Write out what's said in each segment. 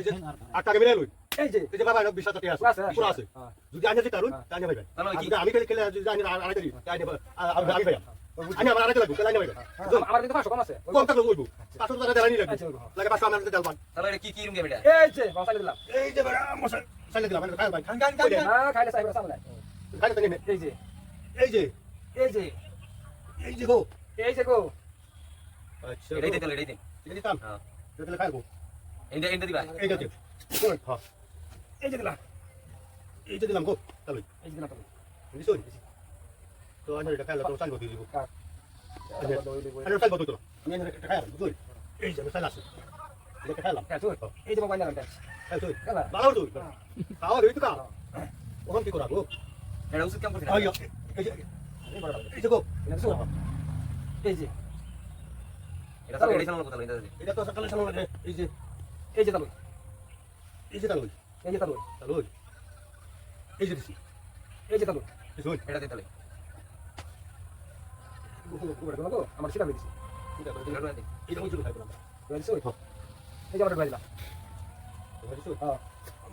এই যে 8 টাকা মিলাই লই এই যে এই যে বাবা 20 টাকা আছে আছে পুরো আছে যদি আনি যেতে পারুন তাই ভাই আমি খেলে যদি আনি আড়াই দিই তাই আমি ভাই আমি আমার আড়াই লাগবে তাই ভাই আমার কিন্তু 500 কম আছে কম টাকা লইবো 500 টাকা দেলানি লাগবে লাগে 500 আমার দিতে দেলবান তাহলে এটা কি রুম দেবে এটা এই যে মশলা দিলাম এই যে বড় মশলা সাইলে দিলাম আমি খাই ভাই খান হ্যাঁ খাইলে সাইবার সামনে খাইলে তো নেই এই যে এই যে এই যে এই যে গো এই যে গো আচ্ছা এটাই দিতে এটাই দিন এটা দিতাম হ্যাঁ এটা খাইবো এটা দিবা এই যে হ্যাঁ এই যে দিলাম এই যে দিলাম গো তাহলে এই যে দিলাম তো বুঝছো তো আমি এটা খাইলে তো চাইবো দিয়ে দিব কাট আমি চাইবো তো আমি এটা খাইলাম বুঝছো এই যে আমি চাইলাম এটা খাইলাম হ্যাঁ তুই এই যে মোবাইল নিলাম এই তুই খেলা ভালো তুই খাওয়া রই তো কা ওখান কি করাবো এটা ওষুধ কেমন করতে এই যে এই যে গো এই যে এটা তো এটাই চালানো কথা এটা এটা তো সকালে সামনে এই যে এই যে তালুই এই যে তালুই এই যে তালুই তালুই এই যে দিছি এই যে তালুই এই যে এটা দিতে আমার সেটা দিছি এটা ওই যে খাইবো আমরা বুঝছো এই যে আমার ভাইলা বুঝছো হ্যাঁ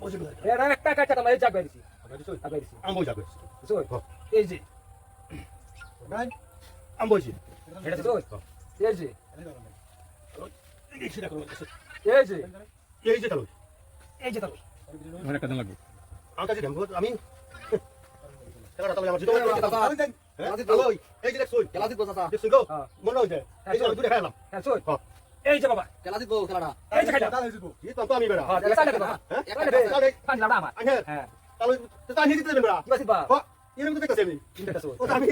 বুঝছো এরা একটা কাটা তো এই জায়গা দিছি বুঝছো আগা দিছি আমি যাবে বুঝছো এই যে রাইট আমি বলছি এটা বুঝছো এই যে এই সেটা করো এই যে এই যে তালুই এই যে তালুই আমার একটা দিন লাগবে আমার কাছে দেবো আমি টাকাটা তাহলে আমার জিতো তালুই এই যে দেখছুই খেলা জিতবো চাচা দেখছুই গো মনে হয় এই যে আমি দুটো খাইলাম হ্যাঁ চল এই যে বাবা খেলা জিতবো খেলাটা এই যে খাইলাম কি তো আমি বেড়া হ্যাঁ চাইলে দেবা তাহলে পাঁচ লাখ আমার আনে হ্যাঁ তাহলে তো আমি দিতে দেবেন বেড়া কি বাসি বা ও এরকম তো দেখতেছি আমি চিন্তা চল ও আমি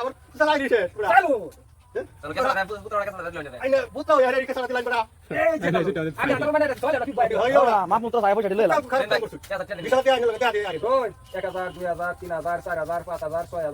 আমার সালাই দিছে বেড়া চালু তাহলে কেন পুত্ররা কাছে দিতে লইতে আইনা বুতাও ইয়ারে কে সালা দিলাম বেড়া এই যে আমি তো মানে চলে না পিপাই হইও না মাপ মতো সাহেব পয়সা দিলে বিশাল কে আইনা লাগে আরে ওই 1000 2000 3000 4000 5000 6000